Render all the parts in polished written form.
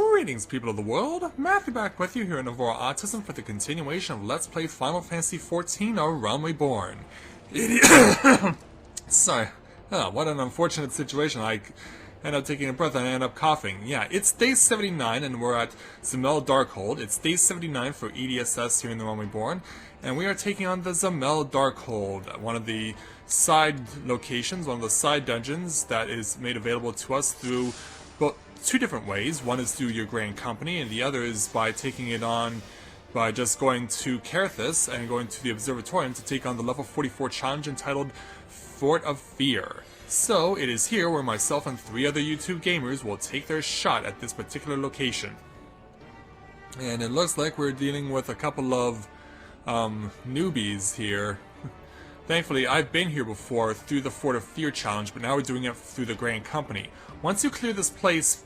Greetings, people of the world! Matthew back with you here in Novora Autism for the continuation of Let's Play Final Fantasy XIV, A Realm Reborn. Sorry. What an unfortunate situation. I end up taking a breath and I end up coughing. Yeah, it's day 79 and we're at Dzemael Darkhold. It's day 79 for EDSS here in the Realm Reborn. And we are taking on the Dzemael Darkhold, one of the side locations, one of the side dungeons that is made available to us through two different ways. One is through your Grand Company, and the other is by taking it on by just going to Coerthas and going to the Observatorium to take on the level 44 challenge entitled Fort of Fear. So, it is here where myself and 3 other YouTube gamers will take their shot at this particular location. And it looks like we're dealing with a couple of newbies here. Thankfully, I've been here before through the Fort of Fear challenge, but now we're doing it through the Grand Company. Once you clear this place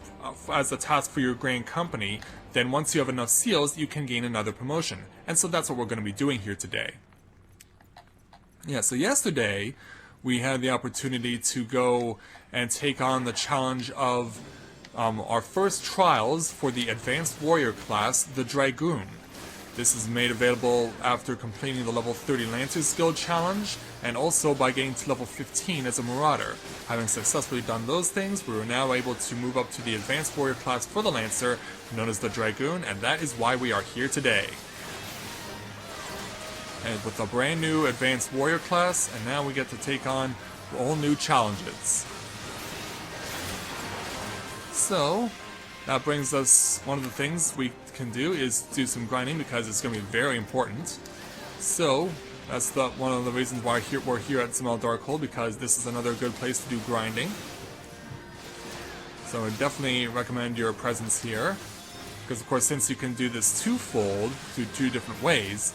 as a task for your Grand Company, then once you have enough seals, you can gain another promotion. And so that's what we're going to be doing here today. Yeah, so yesterday, we had the opportunity to go and take on the challenge of our first trials for the Advanced Warrior class, the Dragoon. This is made available after completing the level 30 Lancer's Guild challenge, and also by getting to level 15 as a Marauder. Having successfully done those things, we were now able to move up to the Advanced Warrior class for the Lancer, known as the Dragoon, and that is why we are here today. And with a brand new Advanced Warrior class, and now we get to take on all new challenges. So, that brings us, one of the things we can do is do some grinding because it's going to be very important. So, that's one of the reasons why we're here at Dzemael Darkhold, because this is another good place to do grinding. So I would definitely recommend your presence here. Because of course, since you can do this twofold, through 2 different ways,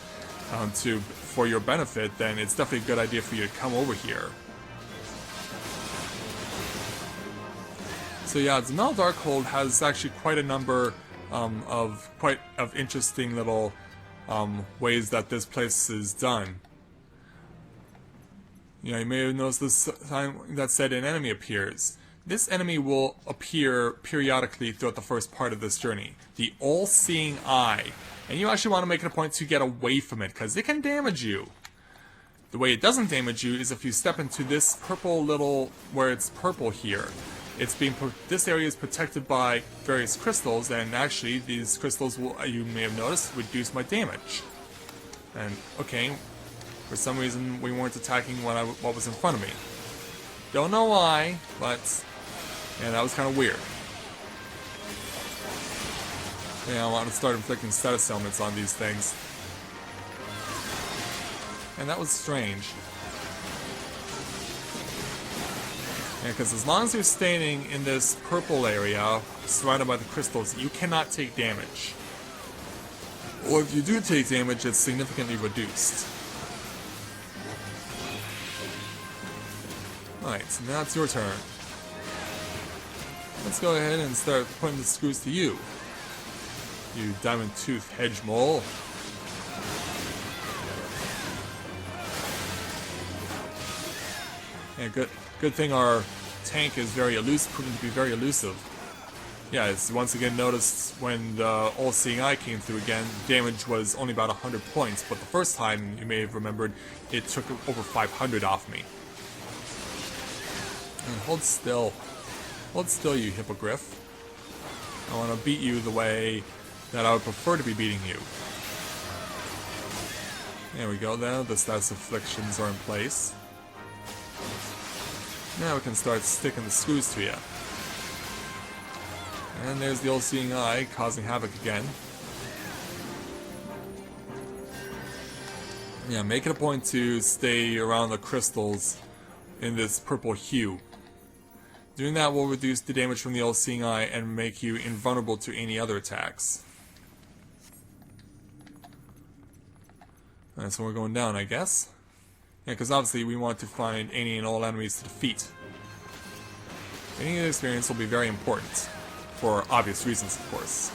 for your benefit, then it's definitely a good idea for you to come over here. So yeah, Dzemael Darkhold has actually quite a number of interesting little ways that this place is done. You know, you may have noticed this time that said an enemy appears. This enemy will appear periodically throughout the first part of this journey. The All-Seeing Eye. And you actually want to make it a point to get away from it, because it can damage you. The way it doesn't damage you is if you step into this purple little, where it's purple here. This area is protected by various crystals, and actually these crystals will, you may have noticed, reduce my damage. And okay, for some reason we weren't attacking what was in front of me. Don't know why, but yeah, that was kind of weird. Yeah, I want to start inflicting status ailments on these things. And that was strange. Yeah, because as long as you're staying in this purple area, surrounded by the crystals, you cannot take damage. Or if you do take damage, it's significantly reduced. Alright, so now it's your turn. Let's go ahead and start putting the screws to you. You diamond-toothed hedge mole. Yeah, good thing our tank is very elusive, proving to be very elusive. Yeah, it's once again noticed when the All-Seeing Eye came through again, damage was only about 100 points, but the first time, you may have remembered, it took over 500 off me. And hold still. Hold still, you hippogriff. I want to beat you the way that I would prefer to be beating you. There we go, now the status afflictions are in place. Now we can start sticking the screws to you. And there's the All-Seeing Eye causing havoc again. Yeah, make it a point to stay around the crystals in this purple hue. Doing that will reduce the damage from the All-Seeing Eye and make you invulnerable to any other attacks. And so we're going down, I guess. Yeah, because obviously we want to find any and all enemies to defeat. Gaining the experience will be very important, for obvious reasons, of course.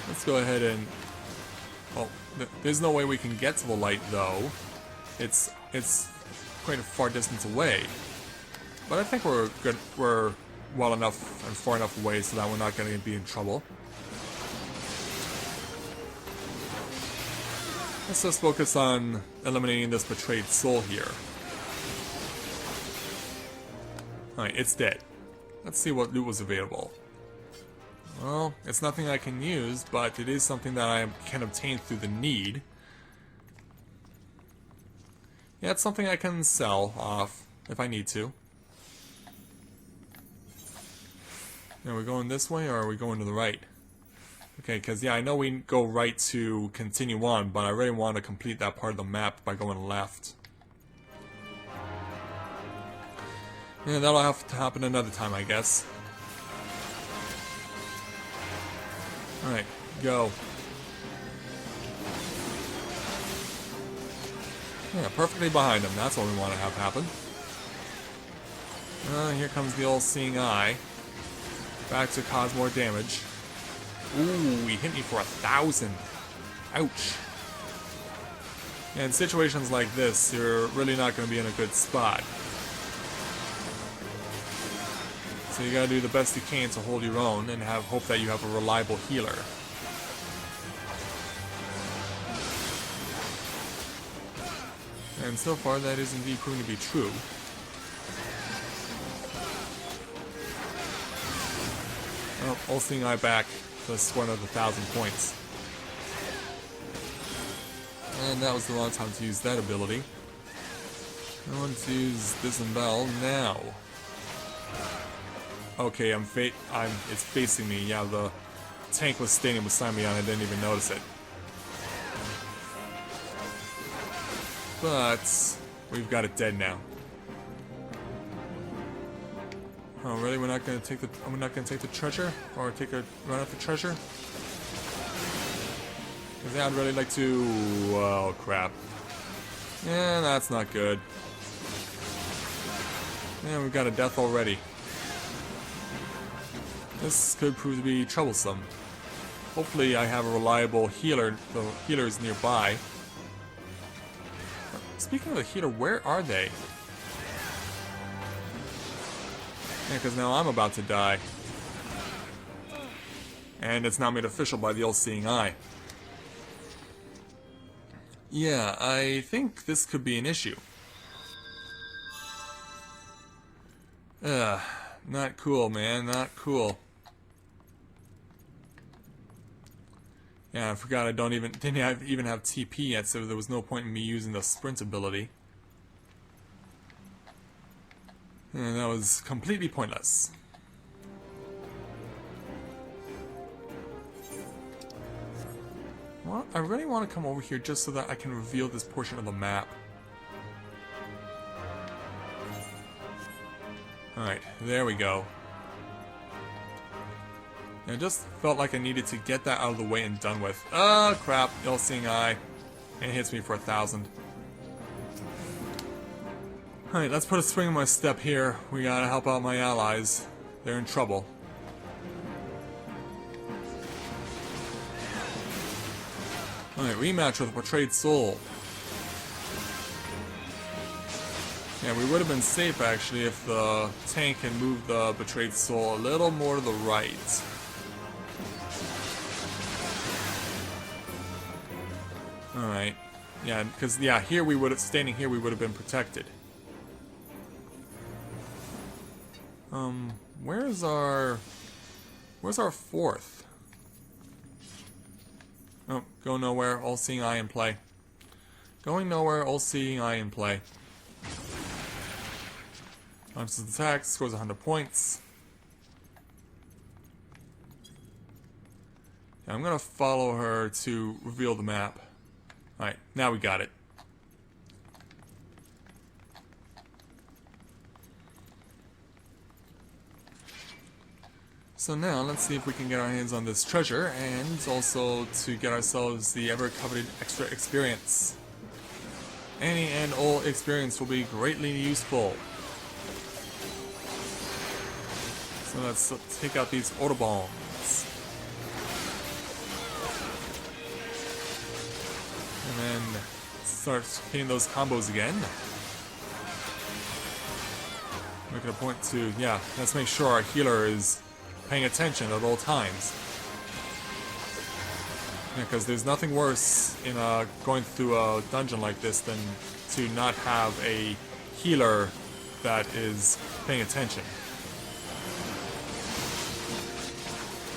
Let's go ahead and... Well, there's no way we can get to the light, though. It's quite a far distance away. But I think we're good. We're well enough and far enough away so that we're not going to be in trouble. Let's just focus on eliminating this betrayed soul here. Alright, it's dead. Let's see what loot was available. Well, it's nothing I can use, but it is something that I can obtain through the need. Yeah, it's something I can sell off if I need to. Are we going this way or are we going to the right? Okay, because yeah, I know we go right to continue on, but I really want to complete that part of the map by going left. Yeah, that'll have to happen another time, I guess. Alright, go. Yeah, perfectly behind him. That's what we want to have happen. Here comes the all-seeing eye. Back to cause more damage. Ooh, he hit me for 1,000. Ouch. Yeah, in situations like this, you're really not going to be in a good spot. So you gotta do the best you can to hold your own and hope that you have a reliable healer. And so far that is indeed proving to be true. Oh, all-seeing eye back. Let's score another 1,000 points. And that was the wrong time to use that ability. I want to use Dzemael now. Okay, it's facing me. Yeah, the tank was standing beside me and I didn't even notice it. But we've got it dead now. Oh, really? We're not gonna take the treasure, or take a run at the treasure? Because yeah, I'd really like to. Oh crap! Yeah, that's not good. Yeah, we've got a death already. This could prove to be troublesome. Hopefully I have a reliable healer. The healer is nearby. Speaking of the healer, where are they? Yeah, because now I'm about to die. And it's now made official by the all-seeing eye. Yeah, I think this could be an issue. Not cool, man. Not cool. Yeah, I forgot I didn't even have TP yet, so there was no point in me using the sprint ability. And that was completely pointless. Well, I really want to come over here just so that I can reveal this portion of the map. Alright, there we go. I just felt like I needed to get that out of the way and done with. Oh crap, all-seeing eye. And it hits me for 1,000. Alright, let's put a spring in my step here. We gotta help out my allies. They're in trouble. Alright, rematch with a betrayed soul. Yeah, we would have been safe actually if the tank had moved the betrayed soul a little more to the right. Alright. Yeah, because yeah, here we would have standing here we would have been protected. Where's our fourth? Oh, go nowhere, all-seeing eye in play. Going nowhere, all-seeing eye in play. Launches attack, scores 100 points. Yeah, I'm gonna follow her to reveal the map. Alright, now we got it. So now, let's see if we can get our hands on this treasure, and also to get ourselves the ever-coveted extra experience. Any and all experience will be greatly useful. So let's take out these autobombs. And then start hitting those combos again. Make it a point to, yeah, let's make sure our healer is paying attention at all times. Yeah, because there's nothing worse in going through a dungeon like this than to not have a healer that is paying attention.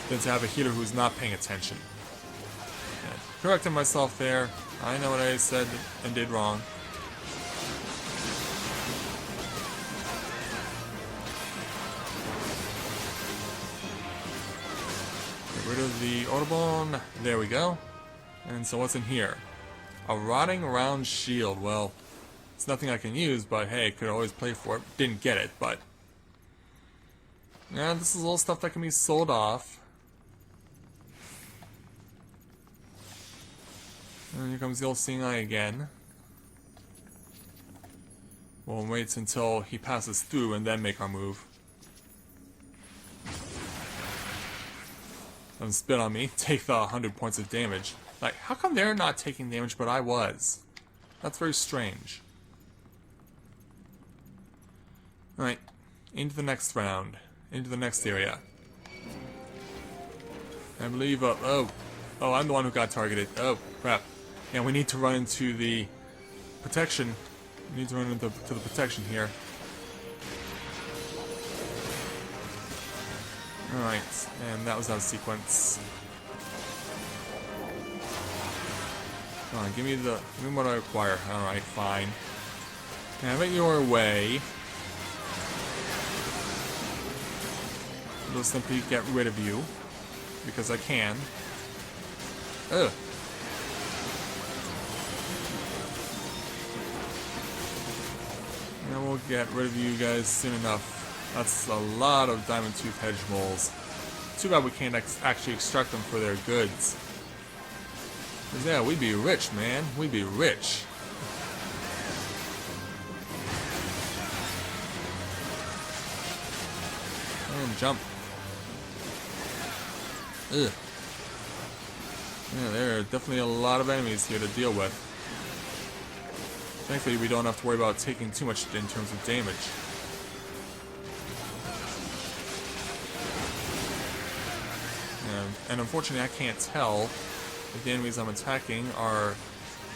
Than to have a healer who's not paying attention. Yeah, correcting myself there. I know what I said and did wrong. Get rid of the Autobahn. There we go. And so what's in here? A rotting round shield. Well, it's nothing I can use, but hey, could always play for it. Didn't get it, but yeah, this is all stuff that can be sold off. And here comes the old seeing eye again. We'll wait until he passes through and then make our move. Don't spit on me. Take the 100 points of damage. Like, how come they're not taking damage but I was? That's very strange. Alright, into the next round. Into the next area. I believe, oh, I'm the one who got targeted. Oh, crap. Yeah, we need to run into the protection. We need to run into the protection here. Alright, and that was out of sequence. Come on, give me what I require. Alright, fine. Have it your way. I'll simply get rid of you. Because I can. Ugh. And we'll get rid of you guys soon enough. That's a lot of diamond tooth hedge moles. Too bad we can't actually extract them for their goods. 'Cause yeah, we'd be rich, man. We'd be rich. And jump. Ugh. Yeah, there are definitely a lot of enemies here to deal with. Thankfully, we don't have to worry about taking too much in terms of damage. And unfortunately, I can't tell if the enemies I'm attacking are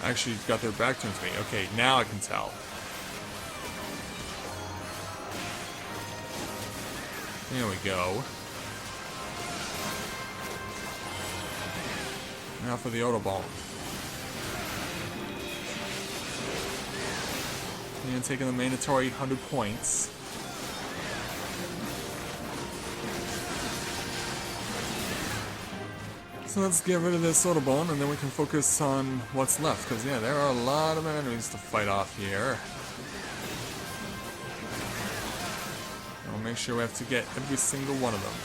actually got their back turned to me. Okay, now I can tell. There we go. Now for the Autobahn. And taking the mandatory 100 points. So let's get rid of this Autobahn and then we can focus on what's left. Because yeah, there are a lot of enemies to fight off here. And we'll make sure we have to get every single one of them.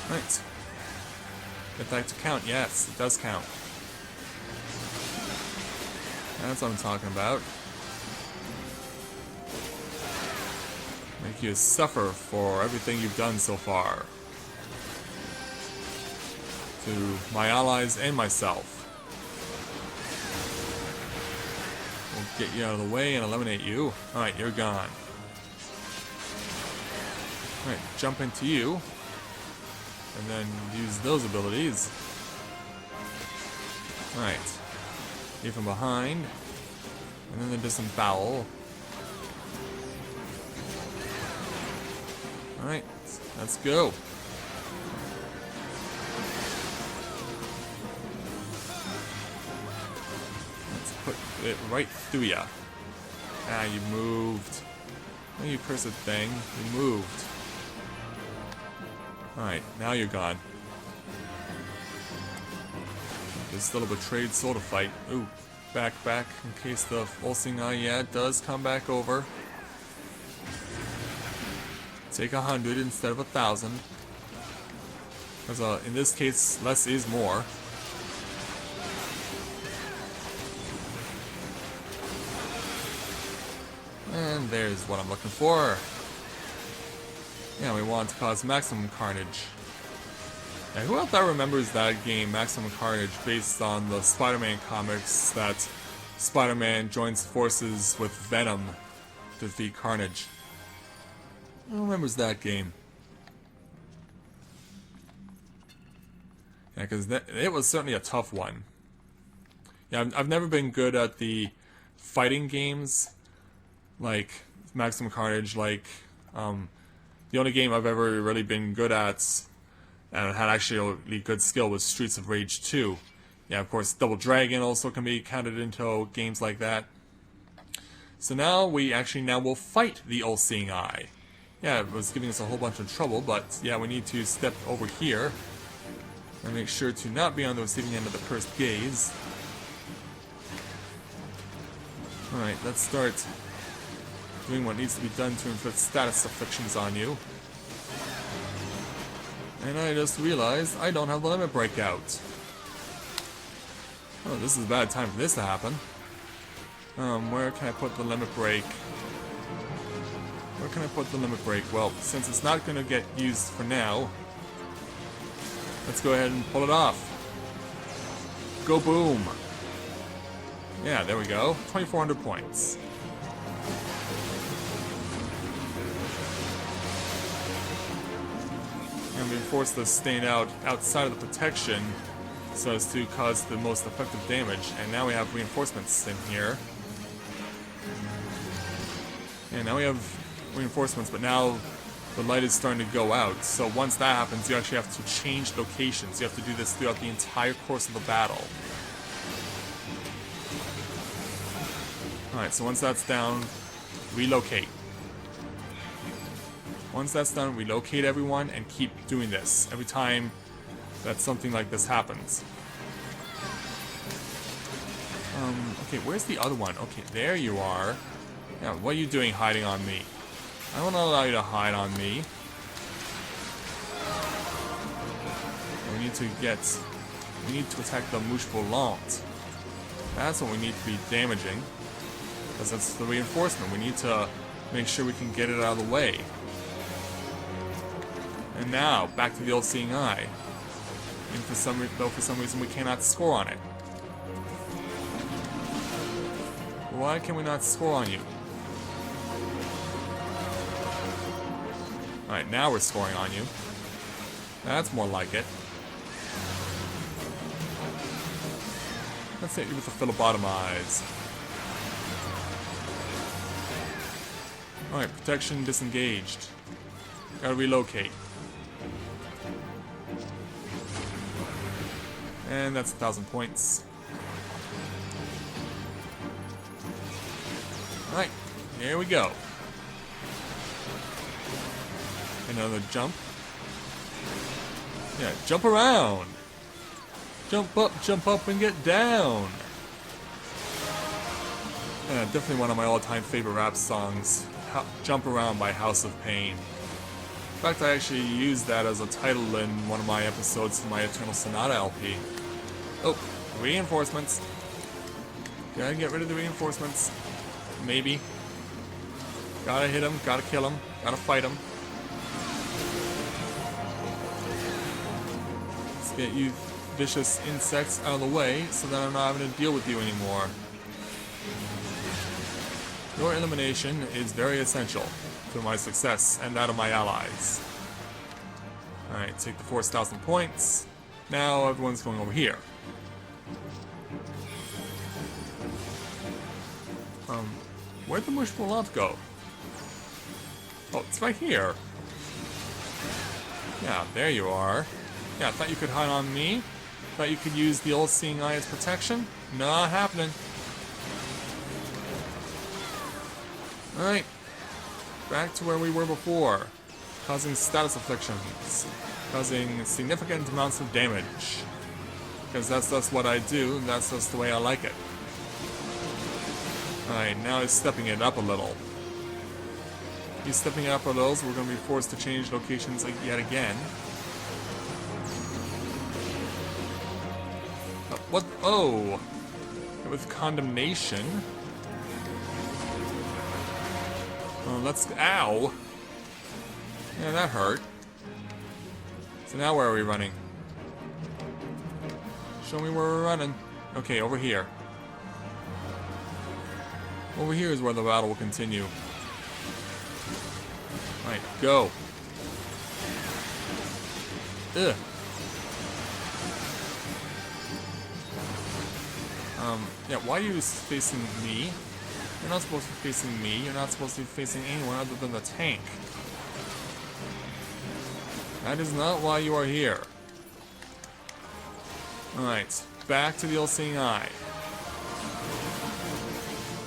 Right. Get that to count. Yes, it does count. That's what I'm talking about. Make you suffer for everything you've done so far. To my allies and myself. We'll get you out of the way and eliminate you. Alright, you're gone. Alright, jump into you. And then use those abilities. Alright. You from behind. And then the disembowel. Alright, let's go. Let's put it right through ya. Ah, you moved. Oh, you cursed thing. You moved. Alright, now you're gone. There's still a betrayed soul to fight. Ooh, back, in case the Olsing Eye, yeah, it does come back over. Take 100 instead of 1,000. Because in this case, less is more. And there's what I'm looking for. Yeah, we want to cause maximum carnage. Yeah, who out there remembers that game, Maximum Carnage, based on the Spider-Man comics that Spider-Man joins forces with Venom to defeat Carnage. Who remembers that game? Yeah, because it was certainly a tough one. Yeah, I've never been good at the fighting games, like Maximum Carnage. Like, the only game I've ever really been good at, and had actually a really good skill, was Streets of Rage 2. Yeah, of course, Double Dragon also can be counted into games like that. So now we actually will fight the All-Seeing Eye. Yeah, it was giving us a whole bunch of trouble, but yeah, we need to step over here and make sure to not be on the receiving end of the cursed gaze. Alright, let's start doing what needs to be done to inflict status afflictions on you. And I just realized I don't have the limit break out. Oh, this is a bad time for this to happen. Where can I put the limit break? Where can I put the limit break? Well, since it's not going to get used for now, let's go ahead and pull it off. Go boom! Yeah, there we go. 2,400 points. And we force the stain out outside of the protection so as to cause the most effective damage. And now we have reinforcements in here. And now we have reinforcements, but now the light is starting to go out. So once that happens, you actually have to change locations. You have to do this throughout the entire course of the battle. Alright, so once that's down, relocate. Once that's done, relocate everyone and keep doing this every time that something like this happens. Okay, where's the other one? Okay, there you are. Yeah, what are you doing hiding on me? I don't allow you to hide on me. We need to attack the mouche volante. That's what we need to be damaging. Because that's the reinforcement. We need to make sure we can get it out of the way. And now, back to the All-Seeing Eye. And for some reason we cannot score on it. Why can we not score on you? Alright, now we're scoring on you. That's more like it. Let's hit you with the phlebotomize. Alright, protection disengaged. Gotta relocate. And that's 1,000 points. Alright, here we go. Another jump. Yeah, jump around. Jump up, and get down. Yeah, definitely one of my all-time favorite rap songs. Jump Around by House of Pain. In fact, I actually used that as a title in one of my episodes for my Eternal Sonata LP. Oh, reinforcements. Gotta get rid of the reinforcements. Maybe. Gotta hit him, gotta kill him, gotta fight him. Let's get you vicious insects out of the way so that I'm not having to deal with you anymore. Your elimination is very essential to my success and that of my allies. Alright, take the 4,000 points. Now everyone's going over here. Where'd the mouche volante go? Oh, it's right here. Yeah, there you are. Yeah, I thought you could hide on me. Thought you could use the All-Seeing Eye as protection. Not happening. Alright. Back to where we were before. Causing status afflictions. Causing significant amounts of damage. Because that's just what I do, and that's just the way I like it. Alright, now he's stepping it up a little. He's stepping it up a little, so we're going to be forced to change locations yet again. What? Oh! With condemnation. Oh, let's... Ow! Yeah, that hurt. So now where are we running? Show me where we're running. Okay, over here. Over here is where the battle will continue. Alright, go. Ugh. Yeah, why are you facing me? You're not supposed to be facing me. You're not supposed to be facing anyone other than the tank. That is not why you are here. Alright, back to the all-seeing eye.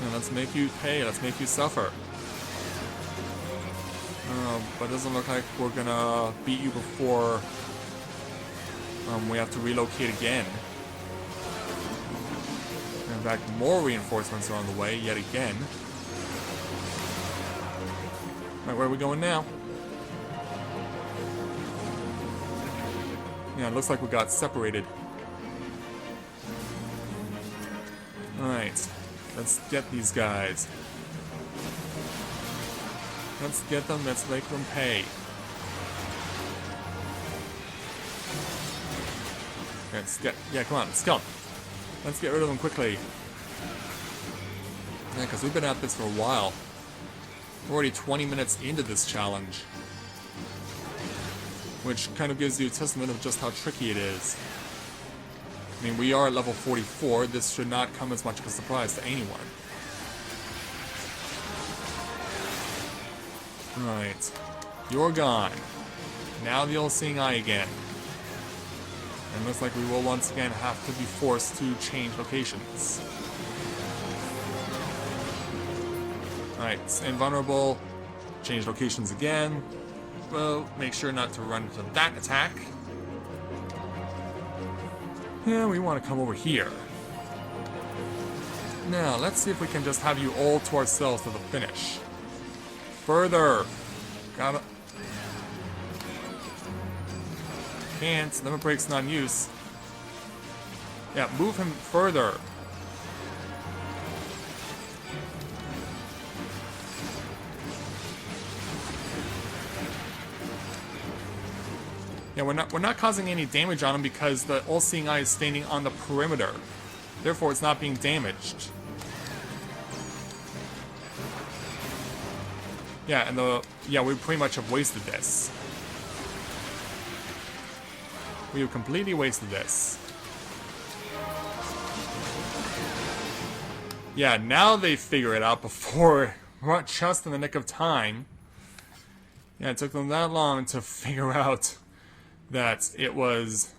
And let's make you pay, let's make you suffer. But it doesn't look like we're gonna beat you before we have to relocate again. In fact, more reinforcements are on the way, yet again. Alright, where are we going now? Yeah, it looks like we got separated. Alright, let's get these guys. Let's get them, let's make them pay. Let's get, yeah, come on, let's go. Let's get rid of them quickly. Yeah, because we've been at this for a while. We're already 20 minutes into this challenge. Which kind of gives you a testament of just how tricky it is. I mean, we are at level 44. This should not come as much of a surprise to anyone. Alright. You're gone. Now the all-seeing eye again. And looks like we will once again have to be forced to change locations. Alright, invulnerable. Change locations again. Well, make sure not to run into that attack. Yeah, we want to come over here. Now, let's see if we can just have you all to ourselves to the finish. Further! Gotta... Can't. Limit break's not in use. Yeah, move him further. Yeah, we're not causing any damage on him because the all-seeing eye is standing on the perimeter. Therefore, it's not being damaged. Yeah, and we pretty much have wasted this. We have completely wasted this. Yeah, now they figure it out before just in the nick of time. Yeah, it took them that long to figure out that it was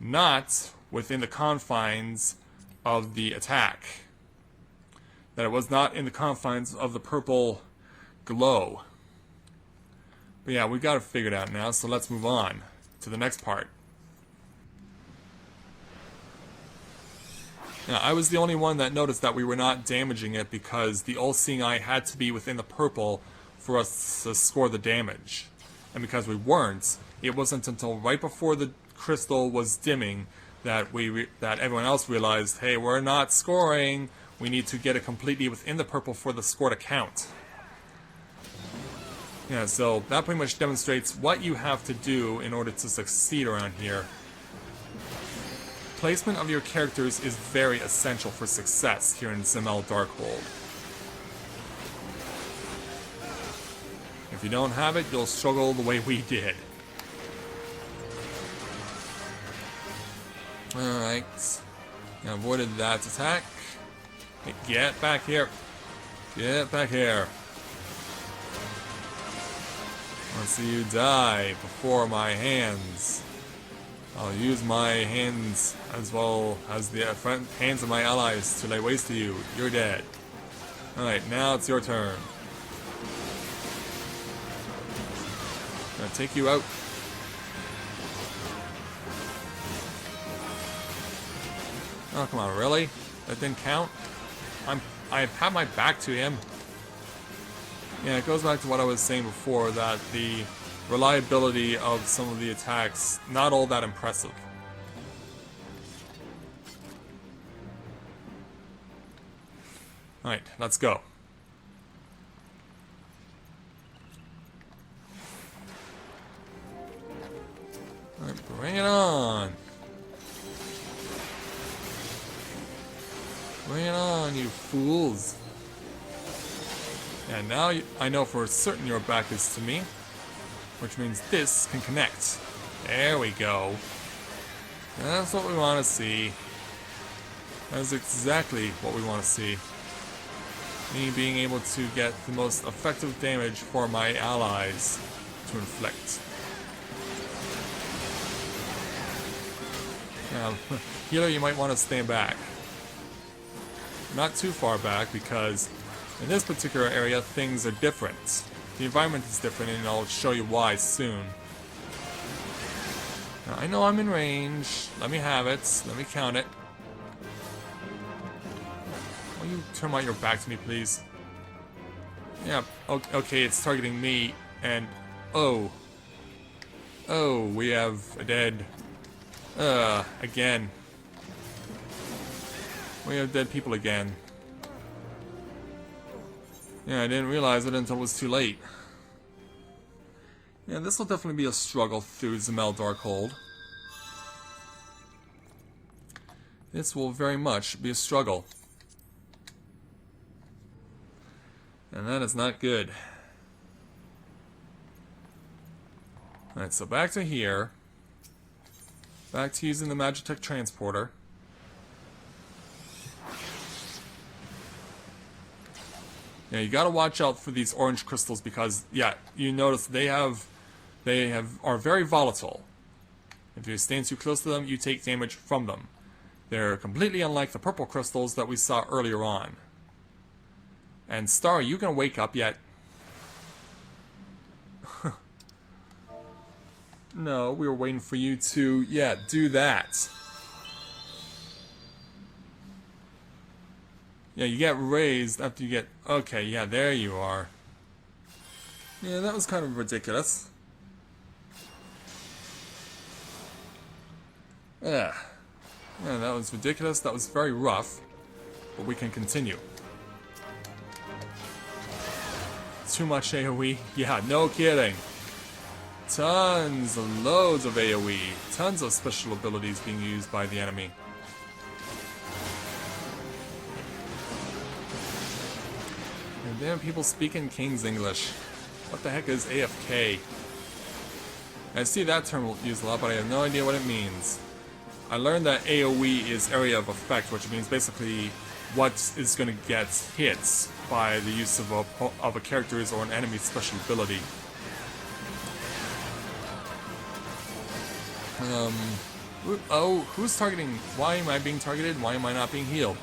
not within the confines of the attack. That it was not in the confines of the purple glow. But yeah, we've got it figured out now, so let's move on to the next part. Now, I was the only one that noticed that we were not damaging it because the all-seeing eye had to be within the purple for us to score the damage. And because we weren't, it wasn't until right before the crystal was dimming that that everyone else realized, hey, we're not scoring. We need to get it completely within the purple for the score to count. Yeah, so that pretty much demonstrates what you have to do in order to succeed around here. Placement of your characters is very essential for success here in Dzemael Darkhold. If you don't have it, you'll struggle the way we did. Alright. I avoided that attack. Hey, get back here. Get back here. I want to see you die before my hands. I'll use my hands as well as the hands of my allies to lay waste to you. You're dead. Alright, now it's your turn. I'm gonna take you out. Oh, come on, really? That didn't count? I have my back to him. Yeah, it goes back to what I was saying before, that the reliability of some of the attacks, not all that impressive. Alright, let's go. Alright, bring it on. Bring it on, you fools. And now I know for certain your back is to me, which means this can connect. There we go. That's what we want to see. That's exactly what we want to see. Me being able to get the most effective damage for my allies to inflict. Now, healer, you might want to stand back. Not too far back, because in this particular area, things are different. The environment is different, and I'll show you why soon. Now, I know I'm in range. Let me have it. Let me count it. Will you turn out your back to me, please? Yeah, okay, it's targeting me, and... Oh. Oh, we have a dead... again. We have dead people again. Yeah, I didn't realize it until it was too late. Yeah, this will definitely be a struggle through Dzemael Darkhold. This will very much be a struggle. And that is not good. Alright, so back to here. Back to using the Magitech transporter. Yeah, you gotta watch out for these orange crystals because, yeah, you notice they are very volatile. If you stand too close to them, you take damage from them. They're completely unlike the purple crystals that we saw earlier on. And Star, are you gonna wake up yet? No, we were waiting for you to, yeah, do that. Yeah, you get raised after you get... Okay, yeah, there you are. Yeah, that was kind of ridiculous. Yeah. Yeah, that was ridiculous. That was very rough. But we can continue. Too much AoE? Yeah, no kidding. Tons and loads of AoE. Tons of special abilities being used by the enemy. And then people speaking King's English. What the heck is AFK? I see that term used a lot, but I have no idea what it means. I learned that AoE is area of effect, which means basically what is going to get hits by the use of a character's or an enemy's special ability. Oh, who's targeting? Why am I being targeted? Why am I not being healed?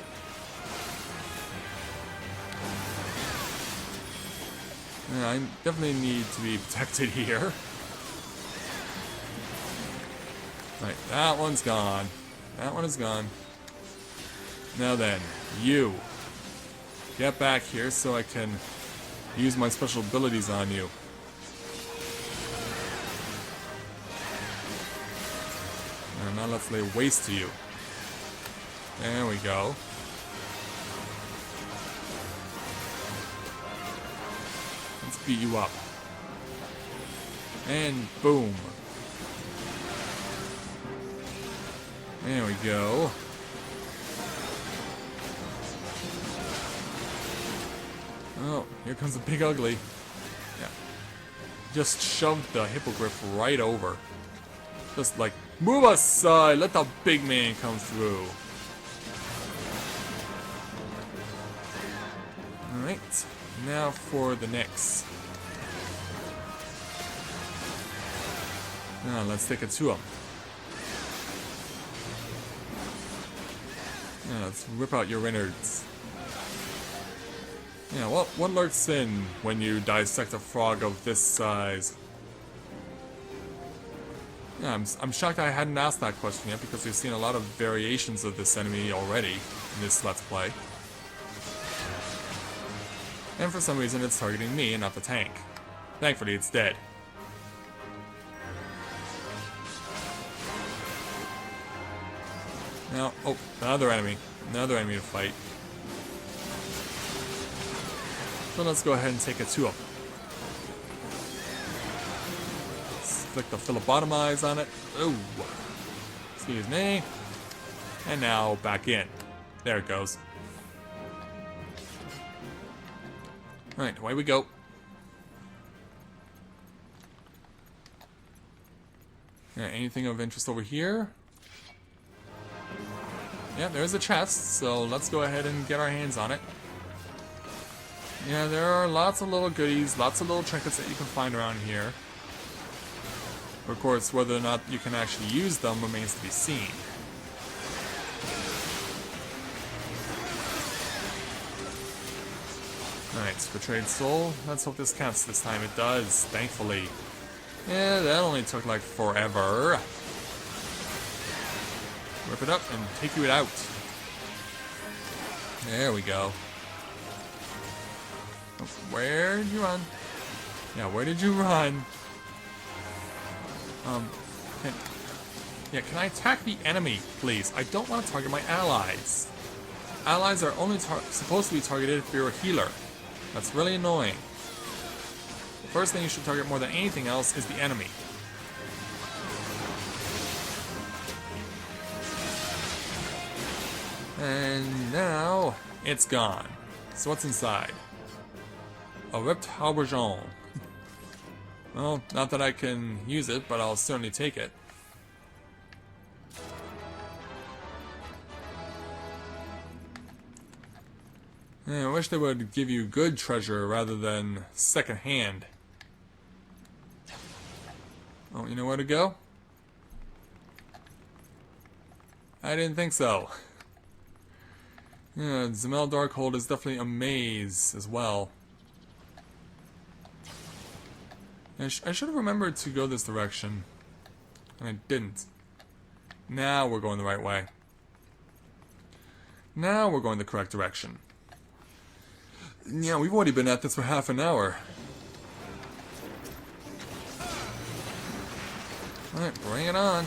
Yeah, I definitely need to be protected here. Right, that one's gone. That one is gone. Now then, you. Get back here so I can use my special abilities on you. And now let's lay waste to you. There we go. Let's beat you up. And boom. There we go. Oh, here comes the big ugly. Yeah. Just shoved the hippogriff right over. Just like, move aside, let the big man come through. Alright, now for the next. Now let's take it to him. Yeah, let's rip out your innards. Yeah, what lurks in when you dissect a frog of this size? Yeah, I'm shocked I hadn't asked that question yet because we've seen a lot of variations of this enemy already in this Let's Play. And for some reason it's targeting me and not the tank. Thankfully it's dead. Now, oh, another enemy to fight. So let's go ahead and take it to him. Let's flick the phlebotomize on it. Oh, excuse me. And now back in. There it goes. Alright, away we go. Yeah, anything of interest over here? Yeah, there's a chest, so let's go ahead and get our hands on it. Yeah, there are lots of little goodies, lots of little trinkets that you can find around here. Of course, whether or not you can actually use them remains to be seen. Alright, betrayed soul. Let's hope this counts this time. It does, thankfully. Yeah, that only took like forever. Rip it up and take you out. There we go. Where did you run? Yeah, where did you run? Can I attack the enemy, please? I don't want to target my allies. Allies are only supposed to be targeted if you're a healer. That's really annoying. The first thing you should target more than anything else is the enemy. And now, it's gone. So what's inside? A ripped habergeon. Well, not that I can use it, but I'll certainly take it. Yeah, I wish they would give you good treasure rather than second-hand. Oh, you know where to go? I didn't think so. Yeah, Dzemael Darkhold is definitely a maze as well. I should have remembered to go this direction, and I didn't. Now we're going the right way. Now we're going the correct direction. Yeah, we've already been at this for half an hour. Alright, bring it on.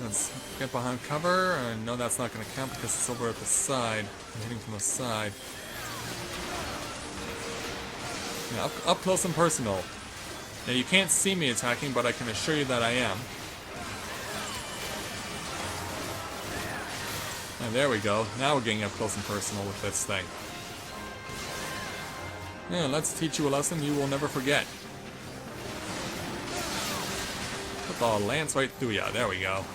Let's get behind cover. I know that's not going to count because it's over at the side. I'm hitting from the side. Yeah, up close and personal. Now you can't see me attacking, but I can assure you that I am. And there we go. Now we're getting up close and personal with this thing. Yeah, let's teach you a lesson you will never forget. Put the lance right through ya. There we go.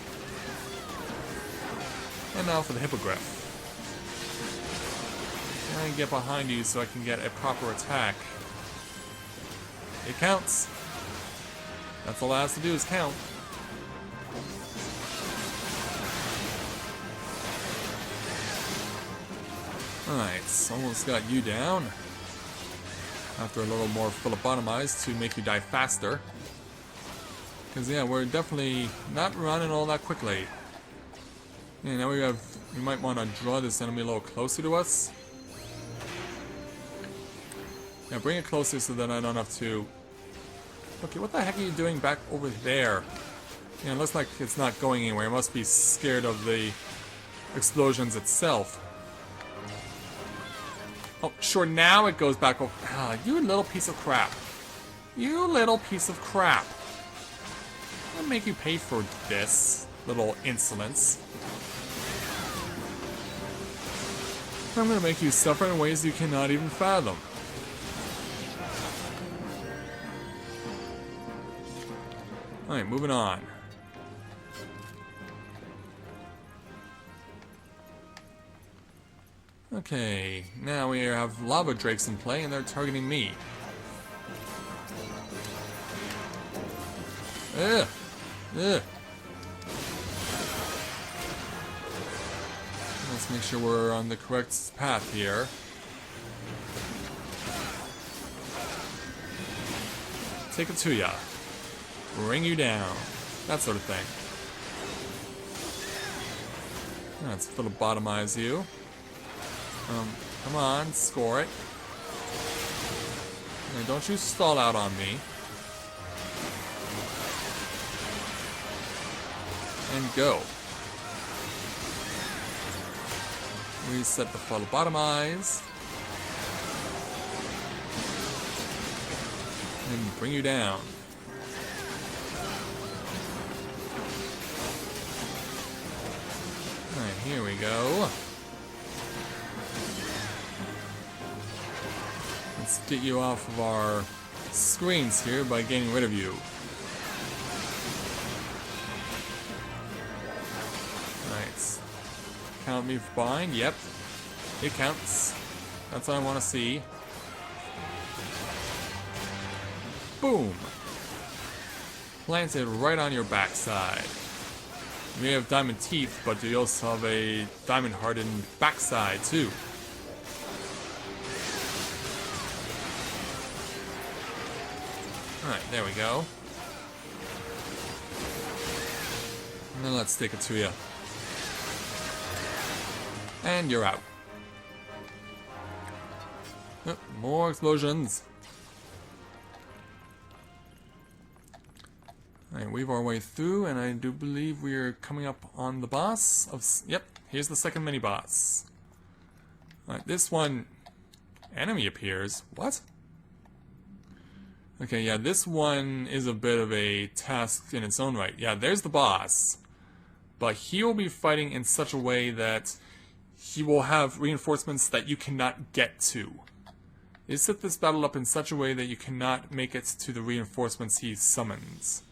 And now for the hippogriff. And get behind you so I can get a proper attack. It counts. That's all I have to do is count. Alright, almost got you down. After a little more phlebotomized to make you die faster. Because yeah, we're definitely not running all that quickly. Yeah, now we might want to draw this enemy a little closer to us. Yeah, bring it closer so that I don't have to... Okay, what the heck are you doing back over there? Yeah, it looks like it's not going anywhere. It must be scared of the explosions itself. Oh, sure, now it goes back over... Ah, you little piece of crap. You little piece of crap. I'll make you pay for this, little insolence. I'm gonna make you suffer in ways you cannot even fathom. Alright, moving on. Okay, now we have lava drakes in play and they're targeting me. Ugh! Ugh! Let's make sure we're on the correct path here. Take it to ya. Bring you down. That sort of thing. Let's phlebotomize you. Come on, score it. And don't you stall out on me. And go. Reset the phlebotomize. And bring you down. Alright, here we go. let's get you off of our screens here by getting rid of you. Nice. Count me for bind. Yep. It counts. That's what I want to see. Boom! Planted right on your backside. You may have diamond teeth, but you also have a diamond hardened backside too. Alright, there we go. And then let's stick it to you. And you're out. Oh, more explosions. Alright, weave our way through, and I do believe we're coming up on the boss of... Yep, here's the second mini-boss. Alright, this one... Enemy appears. What? Okay, yeah, this one is a bit of a task in its own right. Yeah, there's the boss. But he will be fighting in such a way that he will have reinforcements that you cannot get to. He set this battle up in such a way that you cannot make it to the reinforcements he summons.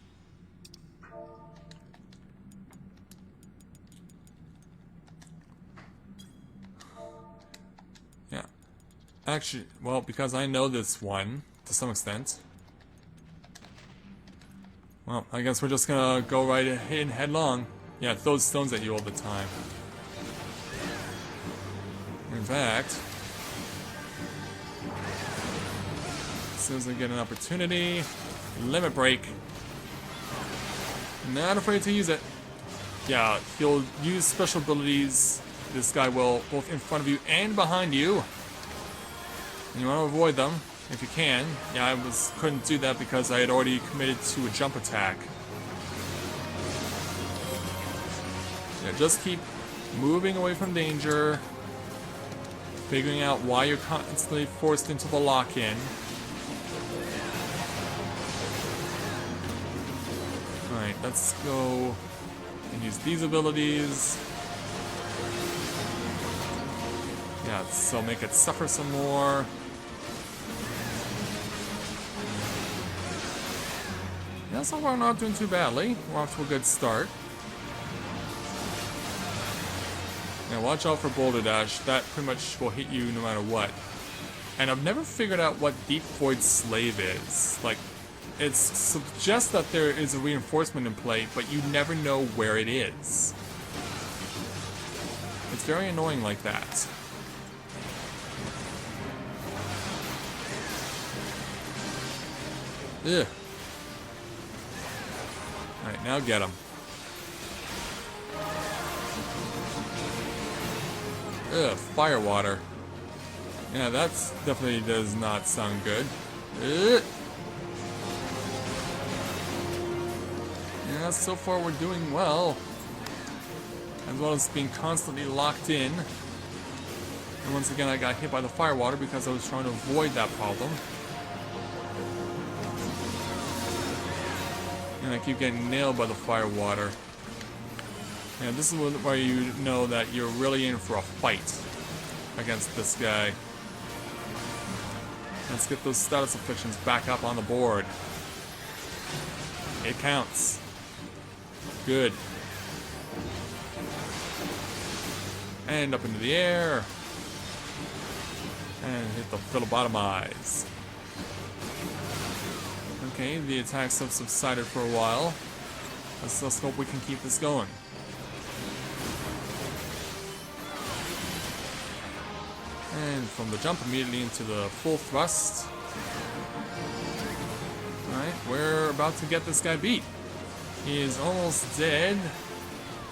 Yeah. Actually, well, because I know this one, to some extent. Well, I guess we're just gonna go right in headlong. Yeah, it throws stones at you all the time. In fact, as soon as I get an opportunity, limit break. Not afraid to use it. Yeah, he'll use special abilities. This guy will, both in front of you and behind you. And you want to avoid them if you can. Yeah, I couldn't do that because I had already committed to a jump attack. Yeah, just keep moving away from danger. Figuring out why you're constantly forced into the lock-in. Alright, let's go and use these abilities. Yeah, so make it suffer some more. Yeah, so far we're not doing too badly. We're off to a good start. Now watch out for Boulder Dash. That pretty much will hit you no matter what. And I've never figured out what Deep Void Slave is. Like, it suggests that there is a reinforcement in play, but you never know where it is. It's very annoying like that. Ugh. Alright, now get him. Ugh, fire water. Yeah, that definitely does not sound good. Ugh. Yeah, so far we're doing well. As well as being constantly locked in. And once again I got hit by the fire water because I was trying to avoid that problem. And I keep getting nailed by the fire water. Yeah, this is where you know that you're really in for a fight against this guy. Let's get those status afflictions back up on the board. It counts. Good. And up into the air. And hit the phlebotomize. Okay, the attacks have subsided for a while. Let's hope we can keep this going. And from the jump immediately into the full thrust. Alright, we're about to get this guy beat. He is almost dead.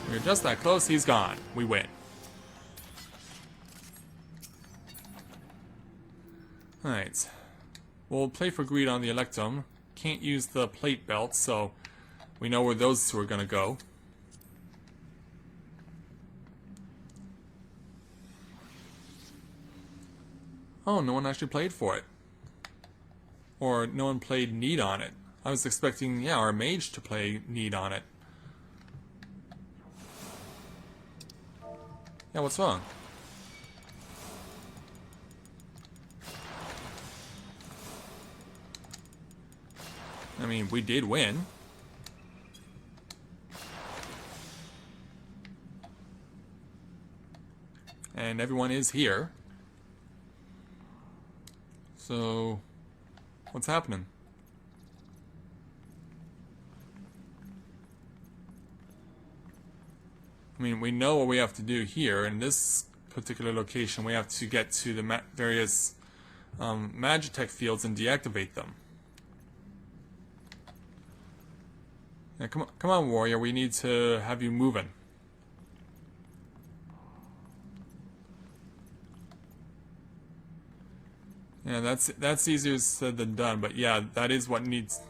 We're just that close, he's gone. We win. Alright. We'll play for greed on the Electum. Can't use the plate belt, so we know where those two are gonna go. Oh, no one actually played for it. Or no one played need on it. I was expecting, yeah, our mage to play need on it. Yeah, what's wrong? I mean, we did win. And everyone is here. So, what's happening? I mean, we know what we have to do here. In this particular location, we have to get to the various Magitech fields and deactivate them. Now, come on, warrior. We need to have you moving. Yeah, that's easier said than done, but yeah, that is what needs,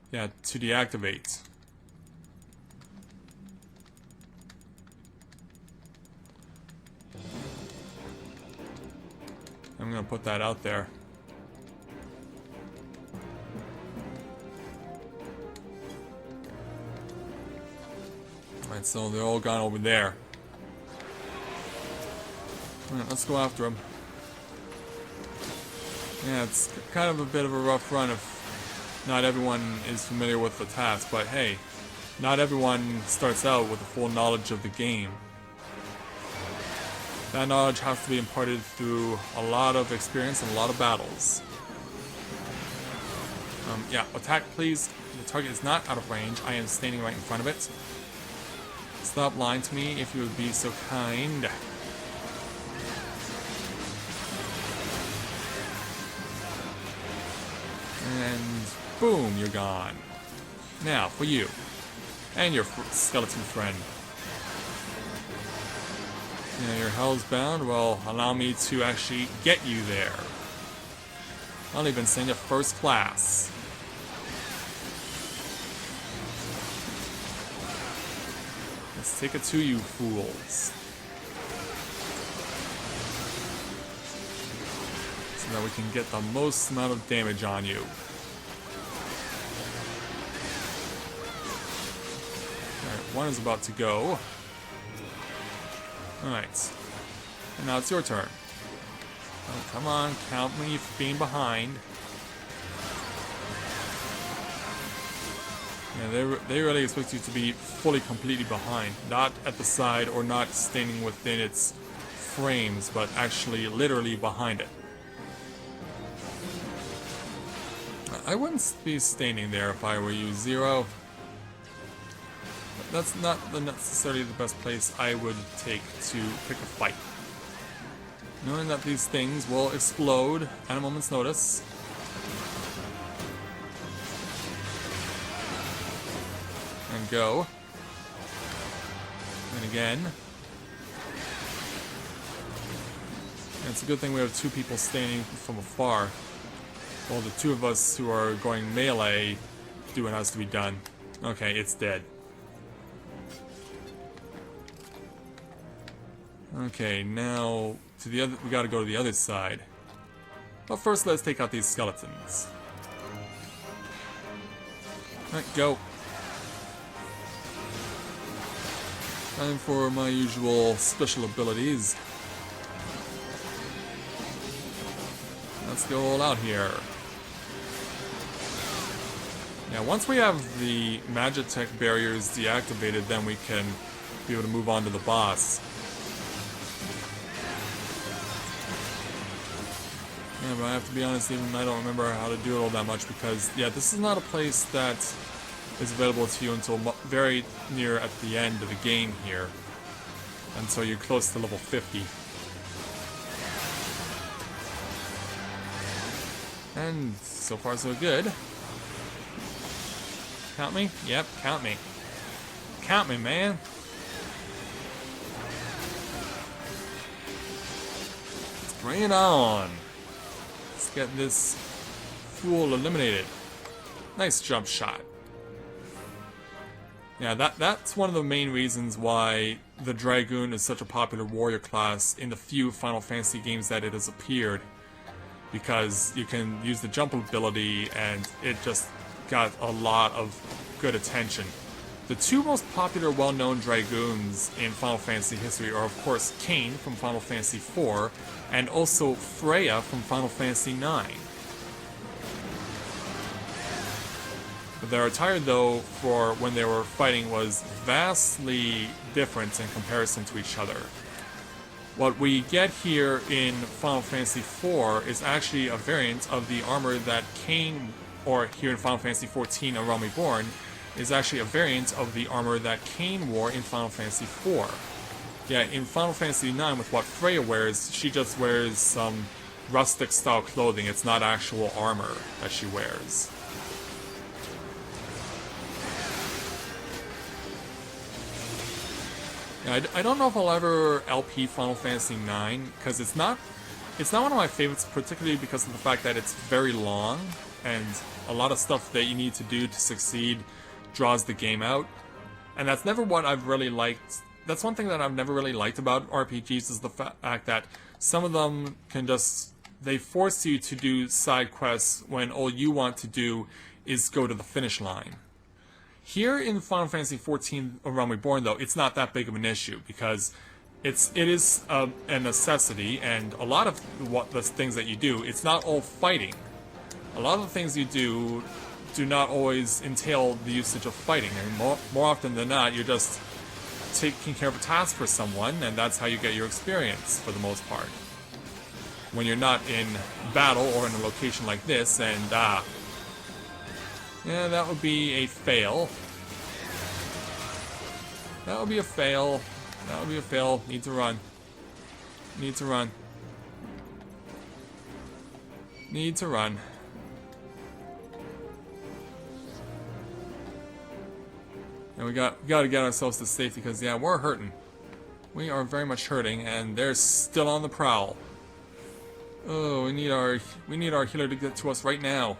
yeah, to deactivate. I'm gonna put that out there. Alright, so they're all gone over there. Alright, let's go after them. Yeah, it's kind of a bit of a rough run if not everyone is familiar with the task, but hey, not everyone starts out with the full knowledge of the game. That knowledge has to be imparted through a lot of experience and a lot of battles. Yeah, attack please. The target is not out of range. I am standing right in front of it. Stop lying to me if you would be so kind. And boom, you're gone. Now, for you. And your skeleton friend. Yeah, your hell's bound? Well, allow me to actually get you there. I'll even send you first class. Let's take it to you, fools. So that we can get the most amount of damage on you. Alright, one is about to go. Alright. And now it's your turn. Oh, come on, count me for being behind. Yeah, they really expect you to be fully, completely behind. Not at the side or not standing within its frames, but actually literally behind it. I wouldn't be standing there if I were you, Zero. That's not necessarily the best place I would take to pick a fight. Knowing that these things will explode at a moment's notice. And go. And again. And it's a good thing we have two people standing from afar. While the two of us who are going melee do what has to be done. Okay, it's dead. Okay, now to the other. We gotta go to the other side. But first, let's take out these skeletons. Alright, go. Time for my usual special abilities. Let's go all out here. Now, once we have the Magitech barriers deactivated, then we can be able to move on to the boss. Yeah, but I have to be honest, even I don't remember how to do it all that much because, yeah, this is not a place that is available to you until very near at the end of the game here. Until you're close to level 50. And so far so good. Count me? Yep, count me. Count me, man. Let's bring it on. Let's get this fool eliminated. Nice jump shot. Yeah, that's one of the main reasons why the Dragoon is such a popular warrior class in the few Final Fantasy games that it has appeared. Because you can use the jump ability and it just got a lot of good attention. The two most popular well-known Dragoons in Final Fantasy history are of course Kain from Final Fantasy IV and also Freya from Final Fantasy IX. Their attire, though, for when they were fighting was vastly different in comparison to each other. What we get here in Final Fantasy IV is actually a variant of the armor that Kain, or here in Final Fantasy XIV, A Realm Reborn, is actually a variant of the armor that Kain wore in Final Fantasy IV. Yeah, in Final Fantasy IX, with what Freya wears, she just wears some rustic-style clothing. It's not actual armor that she wears. Yeah, I don't know if I'll ever LP Final Fantasy IX, because it's not one of my favorites, particularly because of the fact that it's very long, and a lot of stuff that you need to do to succeed draws the game out. And that's never what I've really liked. That's one thing that I've never really liked about RPGs, is the fact that some of them can just... they force you to do side quests when all you want to do is go to the finish line. Here in Final Fantasy XIV A Realm Reborn, though, it's not that big of an issue, because it is a necessity, and a lot of the things that you do, it's not all fighting. A lot of the things you do not always entail the usage of fighting, and more often than not, you're just taking care of a task for someone, and that's how you get your experience, for the most part. When you're not in battle or in a location like this, and yeah, that would be a fail. That would be a fail. That would be a fail. Need to run. Need to run. Need to run. And we got to get ourselves to safety, because yeah, we're hurting. We are very much hurting, and they're still on the prowl. Oh, we need our healer to get to us right now.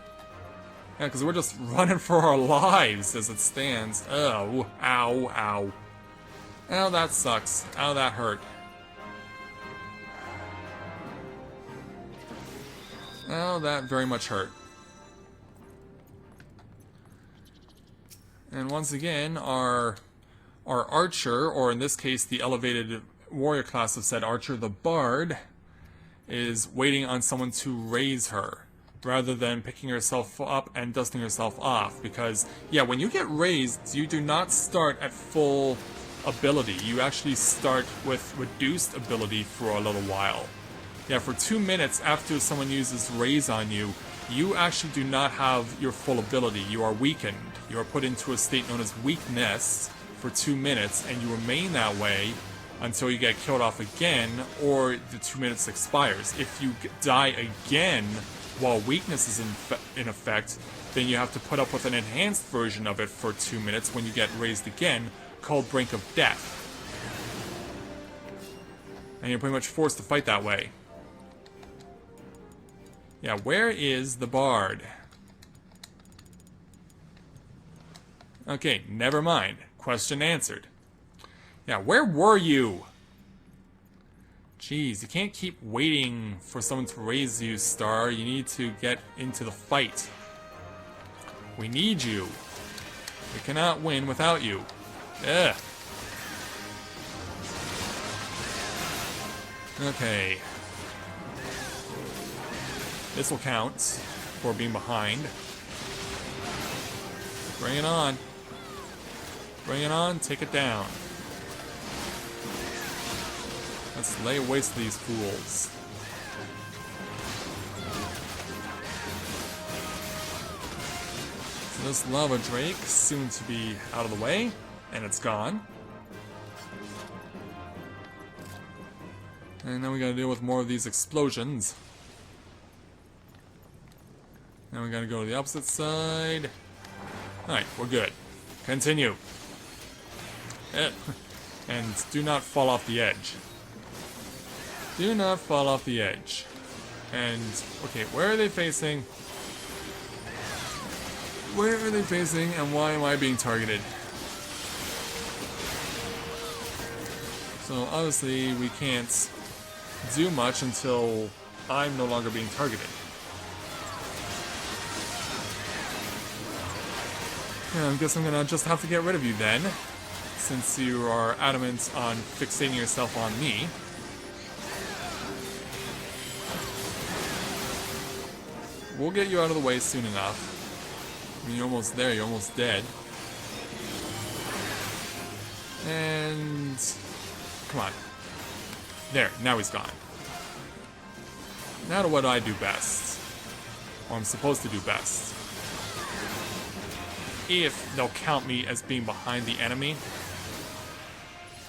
Yeah, because we're just running for our lives as it stands. Oh, ow, ow. Ow, that sucks. Ow, that hurt. Ow, that very much hurt. And once again, our archer, or in this case, the elevated warrior class of said archer, the bard, is waiting on someone to raise her, rather than picking herself up and dusting herself off. Because, yeah, when you get raised, you do not start at full ability. You actually start with reduced ability for a little while. Yeah, for 2 minutes after someone uses raise on you, you actually do not have your full ability. You are weakened. You are put into a state known as weakness for 2 minutes, and you remain that way until you get killed off again, or the 2 minutes expires. If you die again while weakness is in effect, then you have to put up with an enhanced version of it for 2 minutes when you get raised again, called Brink of Death. And you're pretty much forced to fight that way. Yeah, where is the bard? Okay, never mind. Question answered. Yeah, where were you? Jeez, you can't keep waiting for someone to raise you, Star. You need to get into the fight. We need you. We cannot win without you. Ugh. Okay. This will count for being behind. Bring it on. Bring it on, take it down. Let's lay waste to these fools. So this lava drake soon to be out of the way, and it's gone. And then we gotta deal with more of these explosions. Now we gotta go to the opposite side. Alright, we're good. Continue. And do not fall off the edge. Do not fall off the edge. And, okay, where are they facing? Where are they facing, and why am I being targeted? So, obviously, we can't do much until I'm no longer being targeted. Yeah, I guess I'm gonna just have to get rid of you then, since you are adamant on fixating yourself on me. We'll get you out of the way soon enough. You're almost there, you're almost dead. And... come on. There, now he's gone. Now to what I do best. Or I'm supposed to do best. If they'll count me as being behind the enemy.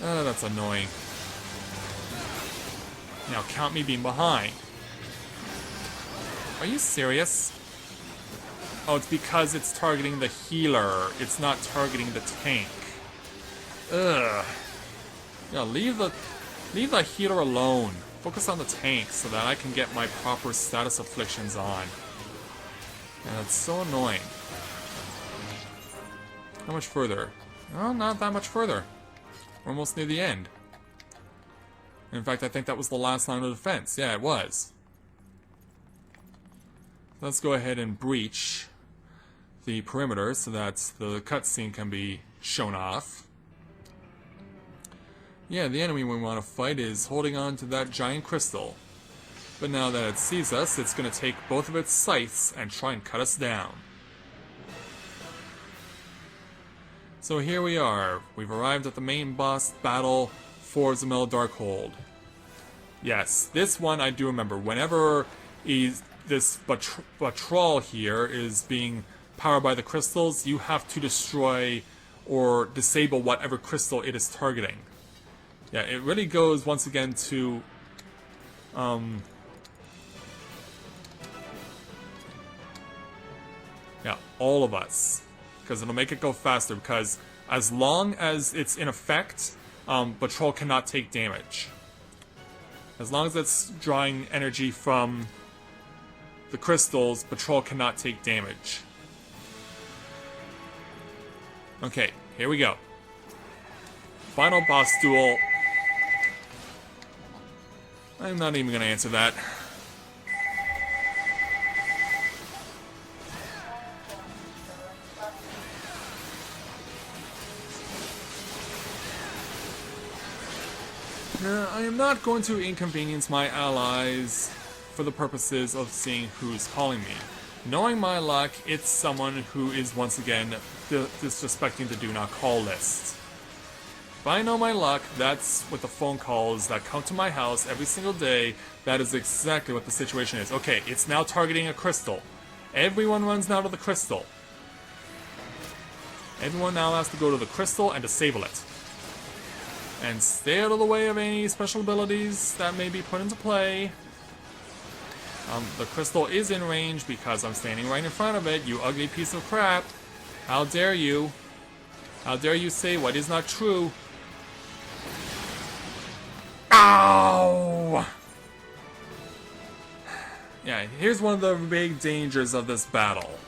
That's annoying. Now count me being behind. Are you serious? Oh, it's because it's targeting the healer. It's not targeting the tank. Ugh. Yeah, leave the healer alone. Focus on the tank so that I can get my proper status afflictions on. And that's so annoying. How much further? Oh, not that much further. We're almost near the end. In fact, I think that was the last line of defense. Yeah, it was. Let's go ahead and breach the perimeter so that the cutscene can be shown off. Yeah, the enemy we want to fight is holding on to that giant crystal. But now that it sees us, it's going to take both of its scythes and try and cut us down. So here we are. We've arrived at the main boss battle for Dzemael Darkhold. Yes, this one I do remember. Whenever this Batrawl here is being powered by the crystals, you have to destroy or disable whatever crystal it is targeting. Yeah, it really goes once again to yeah, all of us, because it'll make it go faster, because as long as it's in effect, Batrawl cannot take damage. As long as it's drawing energy from the crystals, Batrawl cannot take damage. Okay, here we go. Final boss duel. I'm not even going to answer that. I am not going to inconvenience my allies for the purposes of seeing who's calling me. Knowing my luck, it's someone who is once again disrespecting the do not call list. If I know my luck, that's what the phone calls that come to my house every single day. That is exactly what the situation is. Okay, it's now targeting a crystal. Everyone runs now to the crystal. Everyone now has to go to the crystal and disable it. And stay out of the way of any special abilities that may be put into play. The crystal is in range because I'm standing right in front of it, you ugly piece of crap. How dare you? How dare you say what is not true? Ow! Yeah, here's one of the big dangers of this battle.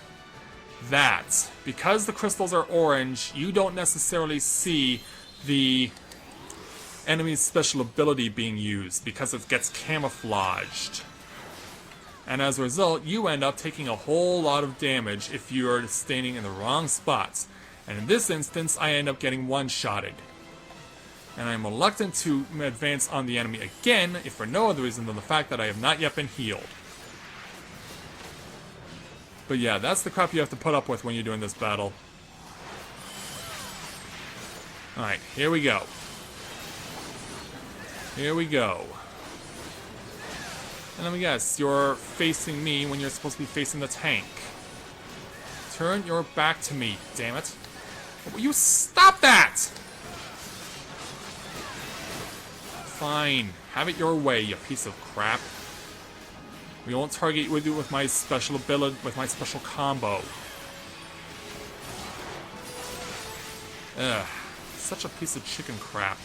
That, because the crystals are orange, you don't necessarily see the enemy's special ability being used because it gets camouflaged. And as a result, you end up taking a whole lot of damage if you're standing in the wrong spots. And in this instance, I end up getting one-shotted. And I'm reluctant to advance on the enemy again, if for no other reason than the fact that I have not yet been healed. But yeah, that's the crap you have to put up with when you're doing this battle. Alright, here we go. Here we go. And let me guess, you're facing me when you're supposed to be facing the tank. Turn your back to me, damn it. Will you stop that? Fine. Have it your way, you piece of crap. We won't target you with my special ability, with my special combo. Ugh. Such a piece of chicken crap.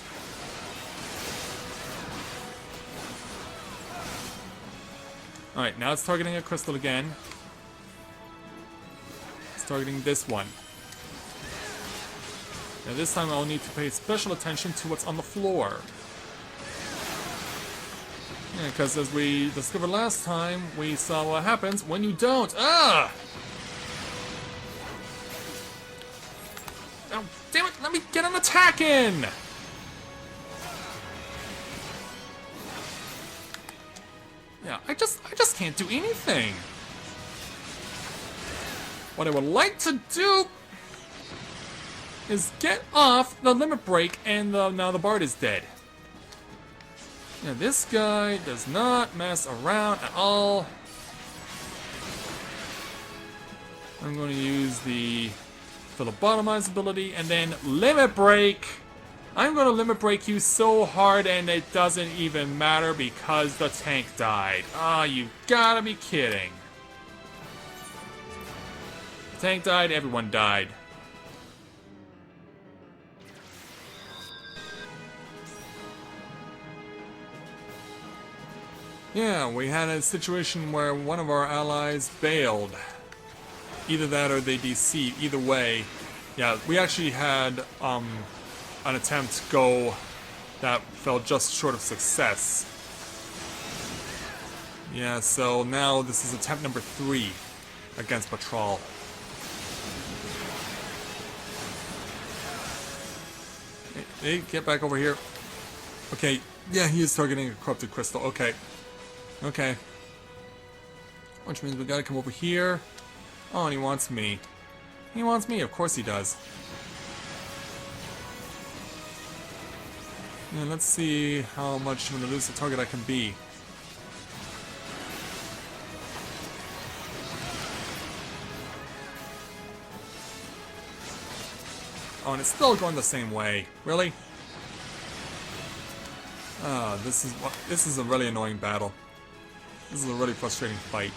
Alright, now it's targeting a crystal again. It's targeting this one. Now this time I'll need to pay special attention to what's on the floor. Yeah, because as we discovered last time, we saw what happens when you don't. Ah! Oh, damn it! Let me get an attack in! Yeah, I just can't do anything. What I would like to do is get off the limit break, and now the Bard is dead. Yeah, this guy does not mess around at all. I'm going to use the phlebotomize ability and then limit break. I'm going to limit break you so hard and it doesn't even matter because the tank died. Ah, you gotta be kidding. The tank died, everyone died. Yeah, we had a situation where one of our allies bailed. Either that or they DC'd. Either way, yeah, we actually had an attempt go that fell just short of success. Yeah, so now this is attempt number 3 against Patrol. Hey, get back over here. Okay, yeah, he is targeting a corrupted crystal. Okay. Okay. Which means we gotta come over here. Oh, and he wants me. He wants me, of course he does. And let's see how much of an elusive target I can be. Oh, and it's still going the same way. Really? Ah, this is a really annoying battle. This is a really frustrating fight.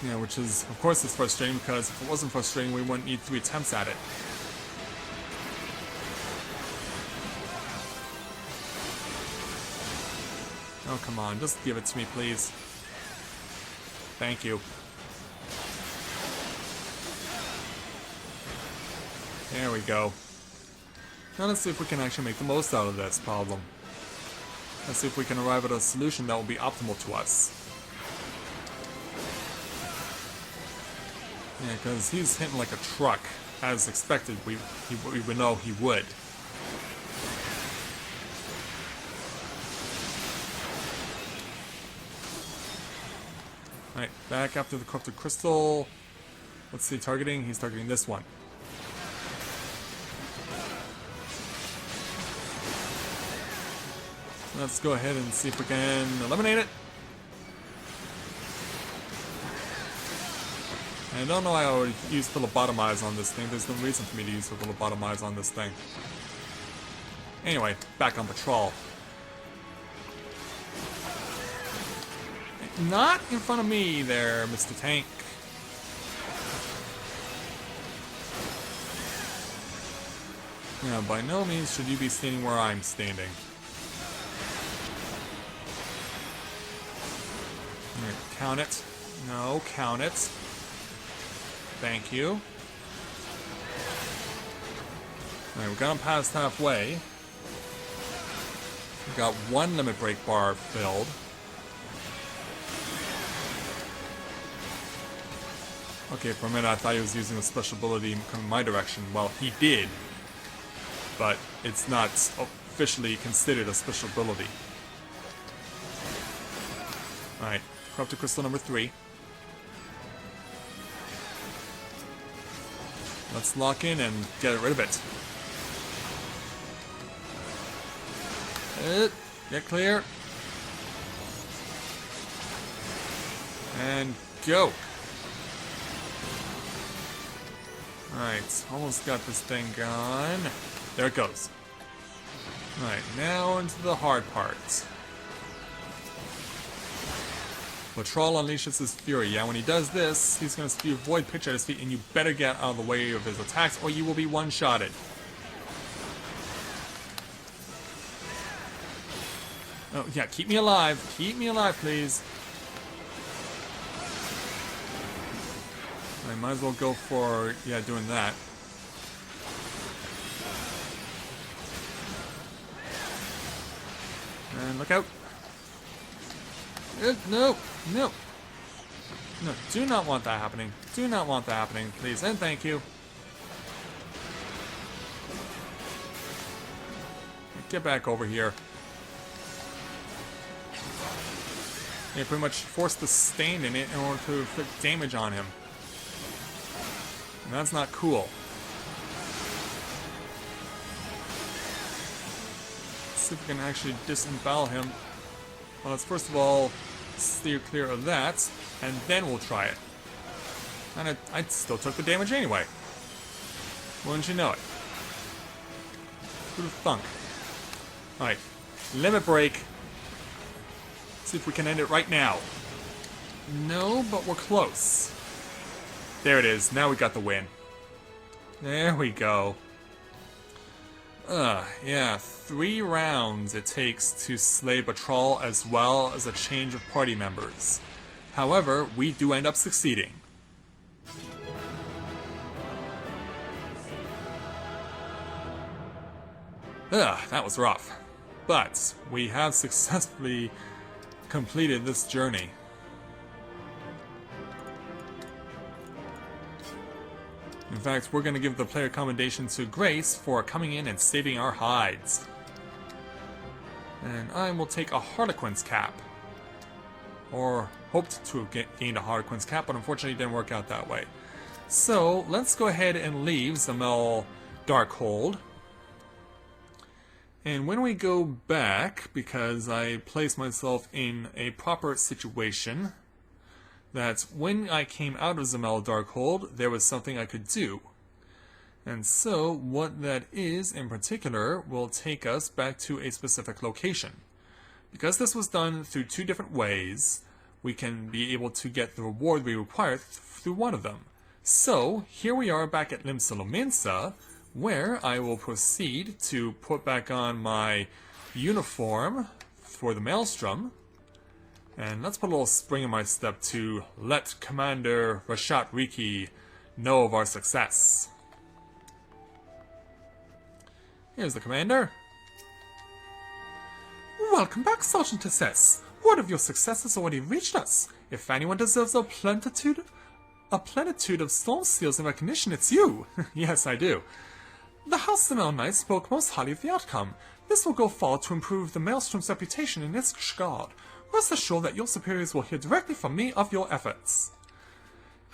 Yeah, which is, of course, it's frustrating because if it wasn't frustrating, we wouldn't need 3 attempts at it. Oh, come on, just give it to me, please. Thank you. There we go. Now let's see if we can actually make the most out of this problem. Let's see if we can arrive at a solution that will be optimal to us. Yeah, because he's hitting like a truck, as expected. We would know he would. Alright, back after the corrupted crystal. What's he targeting? He's targeting this one. Let's go ahead and see if we can eliminate it. I don't know why I would use phlebotomize on this thing. There's no reason for me to use phlebotomize on this thing. Anyway, back on patrol. Not in front of me there, Mr. Tank. Yeah, by no means should you be standing where I'm standing. Count it. No, count it. Thank you. Alright, we've gone past halfway. We've got 1 limit break bar filled. Okay, for a minute I thought he was using a special ability coming my direction. Well, he did. But it's not officially considered a special ability. Alright. Corrupted crystal number 3. Let's lock in and get rid of it. Get clear. And go. Alright, almost got this thing gone. There it goes. Alright, now into the hard part. Patrol unleashes his fury. Yeah, when he does this, he's going to spew void pitch at his feet, and you better get out of the way of his attacks, or you will be one-shotted. Oh, yeah, keep me alive. Keep me alive, please. I might as well go for, yeah, doing that. And look out. No, no. No, do not want that happening. Do not want that happening, please, and thank you. Get back over here. They pretty much forced the stand in it in order to inflict damage on him. And that's not cool. Let's see if we can actually disembowel him. Well, let's first of all steer clear of that, and then we'll try it. And I still took the damage anyway. Wouldn't you know it? Who'd have thunk? Alright, limit break. See if we can end it right now. No, but we're close. There it is. Now we got the win. There we go. Yeah, 3 rounds it takes to slay Batraul as well as a change of party members. However, we do end up succeeding. That was rough. But we have successfully completed this journey. In fact, we're going to give the player commendation to Grace for coming in and saving our hides. And I will take a Harlequin's cap. Or hoped to have gained a Harlequin's cap, but unfortunately it didn't work out that way. So, let's go ahead and leave Dzemael Darkhold. And when we go back, because I placed myself in a proper situation, that when I came out of Dzemael Darkhold, there was something I could do. And so, what that is, in particular, will take us back to a specific location. Because this was done through 2 different ways, we can be able to get the reward we require through one of them. So, here we are back at Limsa, where I will proceed to put back on my uniform for the Maelstrom. And let's put a little spring in my step to let Commander Rashat Riki know of our success. Here's the commander. Welcome back, Sergeant Assess. Word of your success has already reached us. If anyone deserves a plenitude of storm seals and recognition, it's you. Yes, I do. The House Dzemael Knight spoke most highly of the outcome. This will go far to improve the Maelstrom's reputation in its guard. Rest assured that your superiors will hear directly from me of your efforts.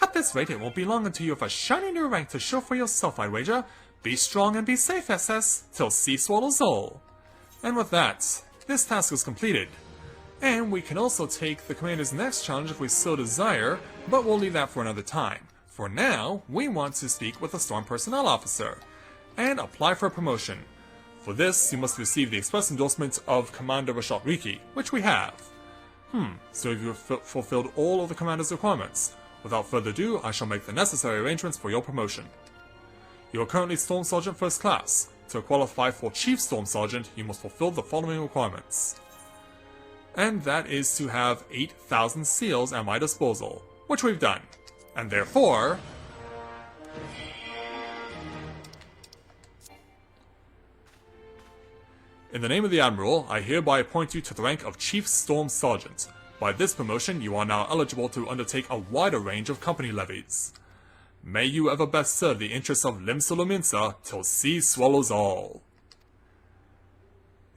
At this rate, it won't be long until you have a shiny new rank to show for yourself, I wager. Be strong and be safe, SS, till sea swallows all. And with that, this task is completed. And we can also take the commander's next challenge if we so desire, but we'll leave that for another time. For now, we want to speak with the Storm Personnel Officer, and apply for a promotion. For this, you must receive the express endorsement of Commander Rashat Riki, which we have. So you have fulfilled all of the commander's requirements. Without further ado, I shall make the necessary arrangements for your promotion. You are currently Storm Sergeant First Class. To qualify for Chief Storm Sergeant, you must fulfill the following requirements. And that is to have 8,000 seals at my disposal, which we've done. And therefore... In the name of the Admiral, I hereby appoint you to the rank of Chief Storm Sergeant. By this promotion, you are now eligible to undertake a wider range of company levies. May you ever best serve the interests of Limsa till sea swallows all.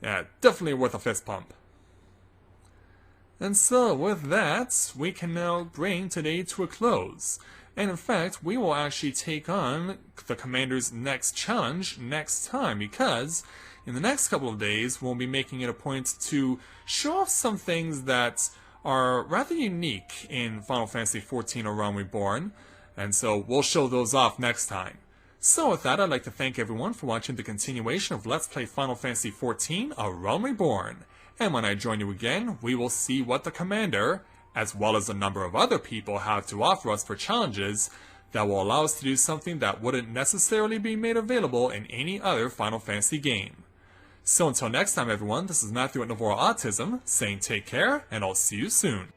Yeah, definitely worth a fist pump. And so, with that, we can now bring today to a close. And in fact, we will actually take on the commander's next challenge next time, because in the next couple of days, we'll be making it a point to show off some things that are rather unique in Final Fantasy XIV or Realm Reborn, and so we'll show those off next time. So with that, I'd like to thank everyone for watching the continuation of Let's Play Final Fantasy XIV, A Realm Reborn. And when I join you again, we will see what the commander, as well as a number of other people, have to offer us for challenges that will allow us to do something that wouldn't necessarily be made available in any other Final Fantasy game. So until next time everyone, this is Matthew at Navora Autism, saying take care, and I'll see you soon.